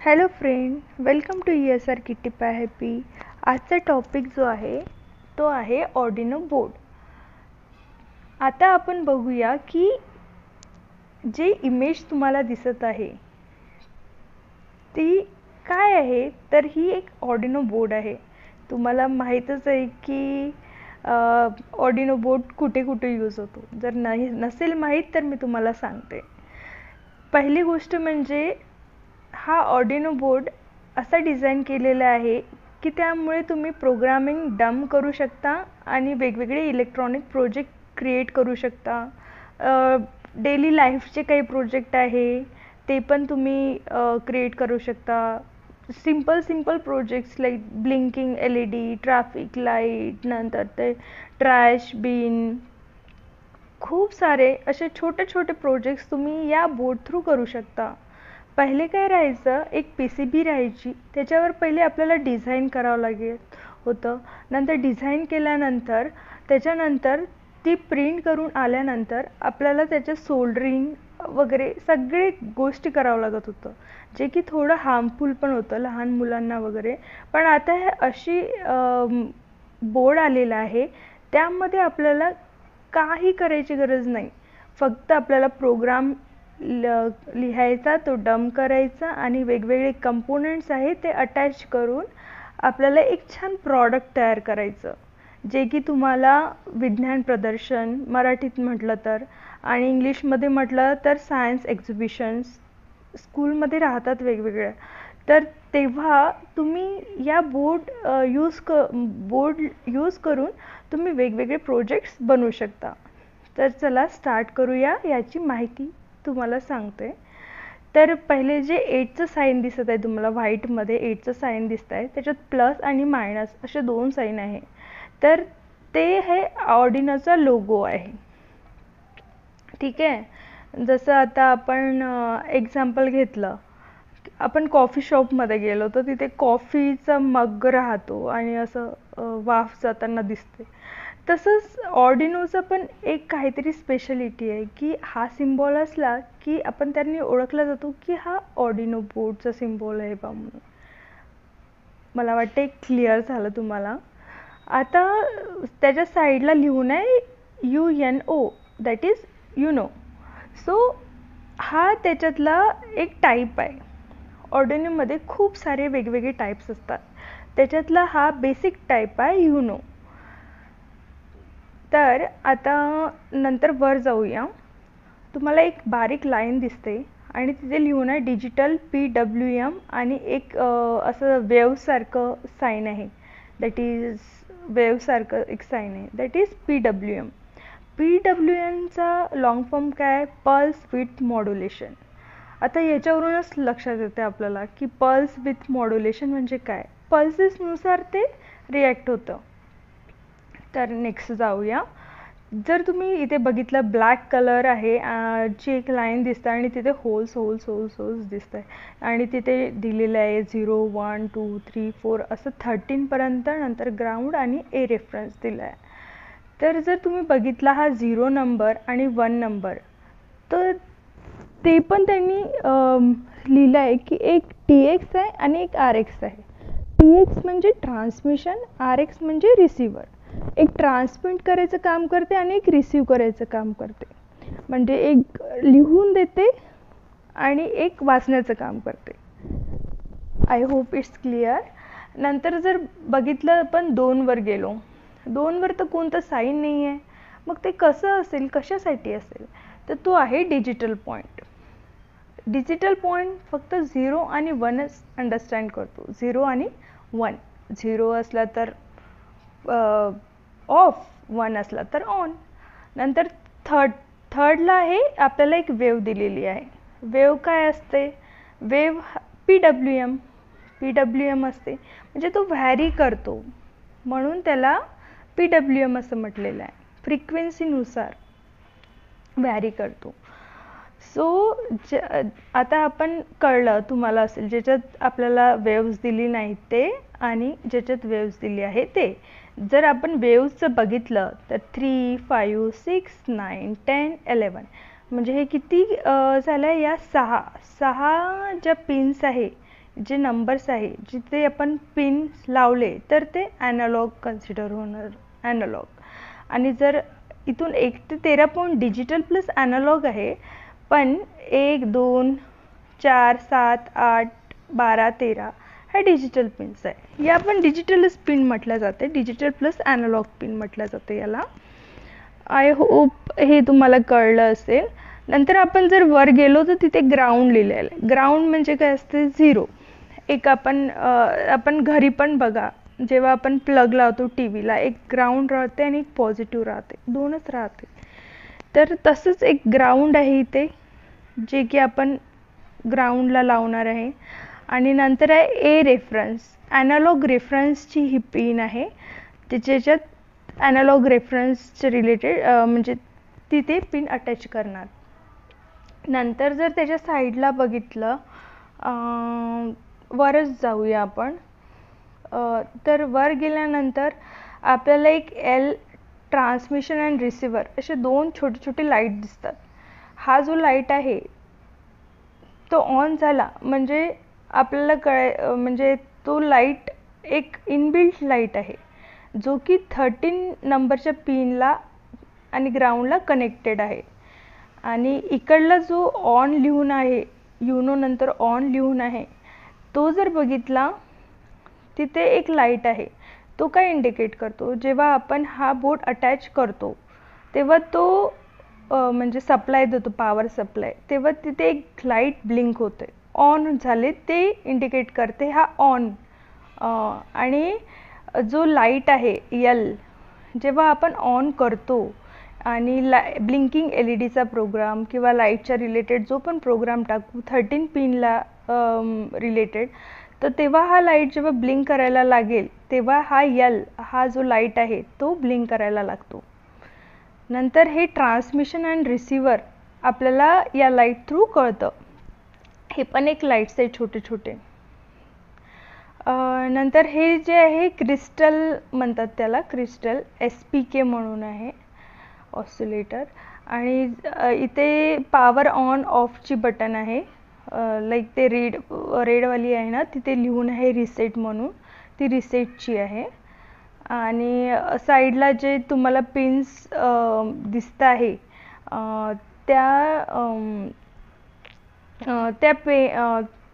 Hello friend, welcome to ESR kitty pie happy. आजचा topic जो आहे तो आहे ऑर्डिनो बोर्ड. आता आपण बघूया की जे इमेज तुम्हाला दिसत आहे ती काय आहे. तर ही एक ऑर्डिनो बोर्ड आहे. तुम्हाला माहीतच आहे की ऑर्डिनो बोर्ड कुठे कुठे यूज होतो. जर नसेल माहीत तर मी तुम्हाला सांगते. पहिली गोष्ट म्हणजे हा ऑर्डिनो बोर्ड असा डिझाईन केलेला आहे की त्यामुळे तुम्ही प्रोग्रामिंग डम करू शकता आणि वेगवेगळे इलेक्ट्रॉनिक प्रोजेक्ट क्रिएट करू शकता. डेली लाईफचे काही प्रोजेक्ट आहे ते पण तुम्ही क्रिएट करू शकता. Simple projects like blinking LED, traffic light, नंतर ते ट्रॅश बिन, खूप सारे असे छोटे छोटे प्रोजेक्ट्स तुम्ही या बोर्ड थ्रू करू शकता. पहिले काय राहायचं, एक PCB राहायची, त्याच्यावर पहिले आपल्याला डिझाईन करावं लागेल होतं. नंतर डिझाईन केल्यानंतर त्याच्यानंतर ती प्रिंट करून आल्यानंतर आपल्याला त्याच्या सोल्डरिंग वगैरे सगळे गोष्टी करावं लागत होतं, जे की थोडं हार्मफुल पण होतं लहान मुलांना वगैरे. पण आता हे अशी बोर्ड आलेला आहे त्यामध्ये आपल्याला काही करायची गरज नाही. फक्त आपल्याला प्रोग्राम लिहायचा, तो डम करायचा आणि वेगवेगळे कंपोनेंट्स आहेत ते अटॅच करून आपल्याला एक छान प्रॉडक्ट तयार करायचं, जे की तुम्हाला विज्ञान प्रदर्शन मराठीत म्हटलं तर, आणि इंग्लिशमध्ये म्हटलं तर सायन्स एक्झिबिशन्स स्कूलमध्ये राहतात वेगवेगळ्या. तर तेव्हा तुम्ही या बोर्ड यूज करून तुम्ही वेगवेगळे प्रोजेक्ट्स बनवू शकता. तर चला स्टार्ट करूया. याची माहिती तुम्हाला सांगते. तर पहिले जे 8चं साईन दिसत आहे तुम्हाला व्हाईटमध्ये, 8चं साईन दिसत आहे, त्याच्यात प्लस आणि मायनस असे 2 साईन आहे. तर ते हे ऑर्डिनोचा लोगो आहे. ठीक आहे. जसं आता आपण एक्झाम्पल घेतलं, आपण कॉफी शॉपमध्ये गेलो तर तिथे कॉफीचा मग राहतो आणि असं वाफ जाताना दिसते. तसंच ऑर्डिनोचं पण एक काहीतरी स्पेशालिटी आहे की हा सिम्बॉल असला की आपण त्यांनी ओळखला जातो की हा ऑर्डिनो बोर्डचा सिम्बॉल आहे बा म्हणून. मला वाटते क्लिअर झालं तुम्हाला. आता त्याच्या साईडला लिहून आहे UNO, that is uno. So हा त्याच्यातला एक टाईप आहे. ऑर्डिनोमध्ये खूप सारे वेगवेगळे टाईप्स असतात, त्याच्यातला हा बेसिक टाईप आहे युनो. तर आता नंतर वर जाऊया. तुम्हाला एक बारीक लाईन दिसते आणि तिथे लिहून आहे डिजिटल PWM आणि एक असं वेव्हसारखं साईन आहे, दॅट इज वेव्हसारखं एक साईन आहे, दॅट इज PWM. PWMचा लॉंग फॉर्म काय आहे, पल्स विथ मॉड्युलेशन. आता याच्यावरूनच लक्षात येते आपल्याला की पल्स विथ मॉड्युलेशन म्हणजे काय. पल्सेसनुसार ते रिॲक्ट होतं. तर नेक्स्ट जाऊया. जर तुम्ही इथे बघितलं, ब्लॅक कलर आहे, ची एक लाईन दिसते आणि तिथे होल्स दिसत आहे आणि तिथे दिलेलं आहे 0 1 2 3 4 असं 13पर्यंत, नंतर ग्राउंड आणि A रेफरन्स दिला आहे. तर जर तुम्ही बघितला हा 0 नंबर आणि 1 नंबर, तर ते पण त्यांनी लिहिलं आहे की एक TX आहे आणि एक RX आहे. TX म्हणजे ट्रान्समिशन, RX म्हणजे रिसिव्हर. एक ट्रान्समिट करायचं काम करते आणि एक रिसीव करायचं काम करते. म्हणजे एक लिहून देते आणि एक वाचण्याचं काम करते. I hope it's clear. नंतर जर बघितलं आपण 2 वर गेलो, 2 वर तर कोणतं साईन नाही आहे. मग ते कसं असेल, कशासाठी असेल, तर तो आहे डिजिटल पॉईंट. डिजिटल पॉईंट फक्त 0 आणि 1च अंडरस्टँड करतो. 0 आणि 1. 0 असला तर ऑफ, 1 असला तर ऑन. नंतर थर्डला आहे आपल्याला एक वेव्ह दिलेली आहे. वेव्ह काय असते, वेव्ह PWM असते, म्हणजे तो व्हॅरी करतो म्हणून त्याला PWM असं म्हटलेलं आहे. फ्रिक्वेन्सीनुसार व्हॅरी करतो. सो आता आपण कळलं तुम्हाला असेल, ज्याच्यात आपल्याला वेव्हज दिली नाही ते आणि ज्याच्यात वेव्हज दिली आहे ते. जर आपण वेव्हजचं बघितलं तर 3 5 6 9 10 11, म्हणजे हे किती झालं, या 6 ज्या पिन्स आहे जे नंबर्स आहे जिथे आपण पिन लावले तर ते ॲनालॉग कन्सिडर होणार, ॲनालॉग. आणि जर इथून 1 ते 13 पॉईंट डिजिटल प्लस ॲनालॉग आहे, पण 1 2 4 7 8 12 13 ह्या डिजिटल पिन्स आहे. या पण डिजिटलच पिन म्हटलं जाते, डिजिटल प्लस ॲनालॉग पिन म्हटलं जाते याला. आय होप हे तुम्हाला कळलं असेल. नंतर आपण जर वर गेलो तर तिथे ग्राउंड लिहिलेलं आहे. ग्राउंड म्हणजे काय असते? 0. एक आपण घरी पण बघा, जेव्हा आपण प्लग लावतो टी व्हीला, एक ग्राउंड राहते आणि एक पॉझिटिव्ह राहते, दोनच राहते. तर तसंच एक ग्राउंड आहे इथे, जे की आपण ग्राउंडला लावणार आहे. आणि नंतर आहे ए रेफरन्स, ॲनालॉग रेफरन्सची ही पिन आहे, ज्याच्यात ॲनालॉग रेफरन्सचे रिलेटेड म्हणजे तिथे पिन अटॅच करणार. नंतर जर त्याच्या साईडला बघितलं, वरच जाऊया आपण. तर वर गेल्यानंतर आपल्याला एक एल ट्रान्समिशन अँड रिसिव्हर असे 2 छोटे छोटे लाईट दिसतात. हा जो लाईट आहे तो ऑन झाला म्हणजे आपल्याला म्हणजे तो लाईट एक इनबिल्ट लाईट आहे, जो की 13 नंबरच्या पिनला आणि ग्राउंडला कनेक्टेड आहे. आणि इकडला जो ऑन लिहून आहे, युनो नंतर ऑन लिहून आहे, तो जर बघितला तिथे एक लाईट आहे. तो काय इंडिकेट करतो? जेव्हा आपण हा बोर्ड अटॅच करतो तेव्हा तो म्हणजे सप्लाय देतो, पॉवर सप्लाय, तेव्हा तिथे एक लाईट ब्लिंक होते, ऑन झाले ते इंडिकेट करते हा ऑन. आणि जो लाईट आहे यल, जेव्हा आपण ऑन करतो आणि ब्लिंकिंग LED चा प्रोग्राम किंवा लाईटच्या रिलेटेड जो पण प्रोग्राम टाकू 13 पिनला रिलेटेड, तर तेव्हा हा लाईट जेव्हा ब्लिंक करायला लागेल तेव्हा हा यल, हा जो लाईट आहे तो ब्लिंक करायला लागतो. नंतर हे ट्रान्समिशन अँड रिसिव्हर आपल्याला या लाईट थ्रू कळतं. हे पण एक लाईट्स आहे छोटे छोटे. नंतर हे जे आहे क्रिस्टल म्हणतात त्याला, क्रिस्टल SPK म्हणून आहे ऑसिलेटर. आणि इथे पॉवर ऑन ऑफची बटन आहे, लाईक ते रेडवाली आहे ना, तिथे लिहून आहे रिसेट म्हणून, ती रिसेटची आहे. आणि साईडला जे तुम्हाला पिन्स दिसत आहे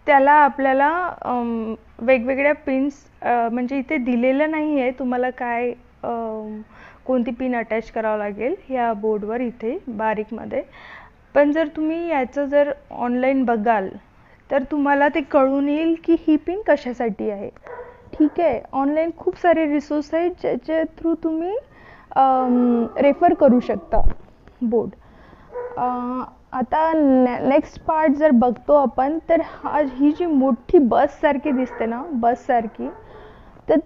त्याला आपल्याला वेगवेगळ्या पिन्स म्हणजे इथे दिलेलं नाही आहे तुम्हाला काय कोणती पिन अटॅच करावं लागेल ह्या बोर्डवर इथे बारीकमध्ये. पण जर तुम्ही याचं जर ऑनलाईन बघाल तर तुम्हाला ते कळून येईल की ही पिन कशासाठी आहे. ठीक आहे, ऑनलाईन खूप सारे रिसोर्स आहेत ज्याच्या थ्रू तुम्ही रेफर करू शकता बोर्ड. आता नेक्स्ट पार्ट जर बघतो आपण, तर ही जी मोठी बससारखी दिसते ना, बससारखी, तर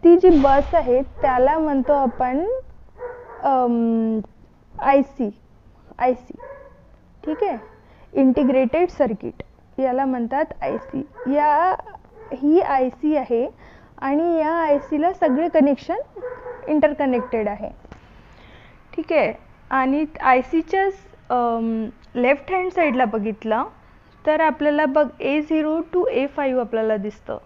ती जी बस आहे त्याला म्हणतो आपण IC. ठीक आहे, इंटिग्रेटेड सर्किट याला म्हणतात IC. ही IC आहे आणि या ICला सगळे कनेक्शन इंटरकनेक्टेड आहे. ठीक आहे. आणि ICच्याच लेफ्ट हँड साईडला बघितलं तर आपल्याला बघ A0 to A5 आपल्याला दिसतं.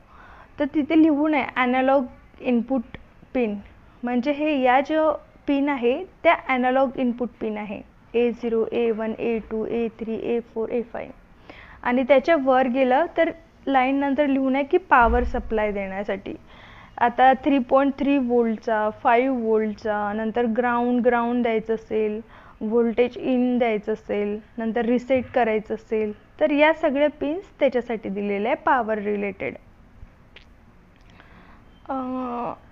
तर तिथे लिहून आहे ॲनालॉग इनपुट पिन, म्हणजे हे या जो पिन आहे त्या ॲनालॉग इनपुट पिन आहे, A0 A1 A2 A3 A4 A5. आणि त्याच्या वर गेलं तर लाईन नंतर लिहून आहे की पॉवर सप्लाय देण्यासाठी. आता 3.3 वोल्टचा, 5 वोल्टचा, नंतर ग्राउंड द्यायचं असेल, व्होल्टेज इन द्यायचं असेल, नंतर रिसेट करायचं असेल, तर या सगळ्या पिन्स त्याच्यासाठी दिलेल्या आहे पॉवर रिलेटेड.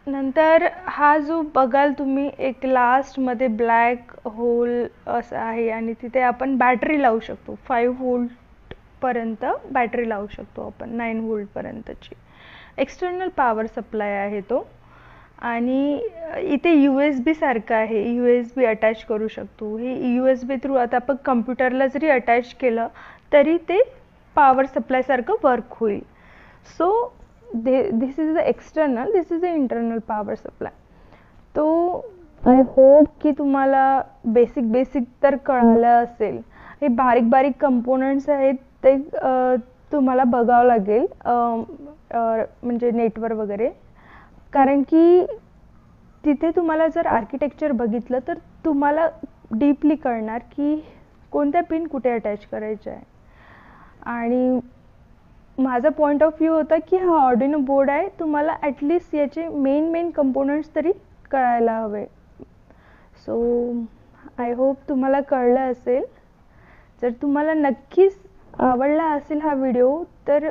नंतर हा जो बघाल तुम्ही एक लास्टमध्ये ब्लॅक होल असं आहे आणि तिथे आपण बॅटरी लावू शकतो. 5 वोल्टपर्यंत बॅटरी लावू शकतो आपण, 9 वोल्टपर्यंतची एक्सटर्नल पॉवर सप्लाय आहे तो. आणि इथे USB सारखं आहे, USB अटॅच करू शकतो. हे USB थ्रू आता आपण कम्प्युटरला जरी अटॅच केलं तरी ते पॉवर सप्लाय सारखं वर्क होईल. So this is the external, this is the internal power supply. तो आय होप की तुम्हाला बेसिक तर कळालं असेल. हे बारीक कंपोनंट्स आहेत ते तुम्हाला बघावं लागेल म्हणजे नेटवर वगैरे, कारण की तिथे तुम्हाला जर आर्किटेक्चर बघितलं तर तुम्हाला डीपली कळणार की कोणत्या पिन कुठे अटॅच करायच्या आहे. आणि माझा पॉईंट ऑफ व्ह्यू होता की हा ऑर्डिनो बोर्ड आहे, तुम्हाला ॲटलिस्ट याचे मेन कंपोनंट्स तरी कळायला हवे. सो आय होप तुम्हाला कळलं असेल. जर तुम्हाला नक्कीच आवडला असेल हा व्हिडिओ तर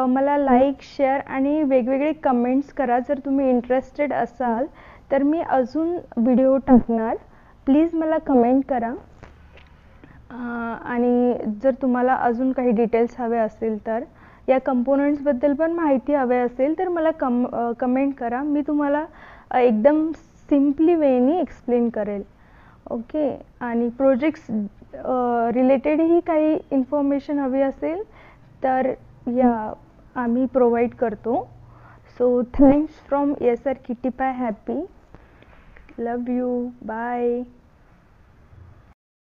मला लाईक, शेअर आणि वेगवेगळे कमेंट्स करा. जर तुम्ही इंटरेस्टेड असाल तर मी अजून व्हिडिओ टाकणार. प्लीज मला कमेंट करा. आणि जर तुम्हाला अजून काही डिटेल्स हवे असेल तर या कंपोनंट्सबद्दल पण माहिती हवे असेल तर मला कमेंट करा. मी तुम्हाला एकदम सिम्पली वेनी एक्सप्लेन करेल. ओके. आणि प्रोजेक्ट्स रिलेटेडही काही इन्फॉर्मेशन हवी असेल तर या आम्ही प्रोव्हाइड करतो. So thanks from SR kitty pie happy. Love you. Bye.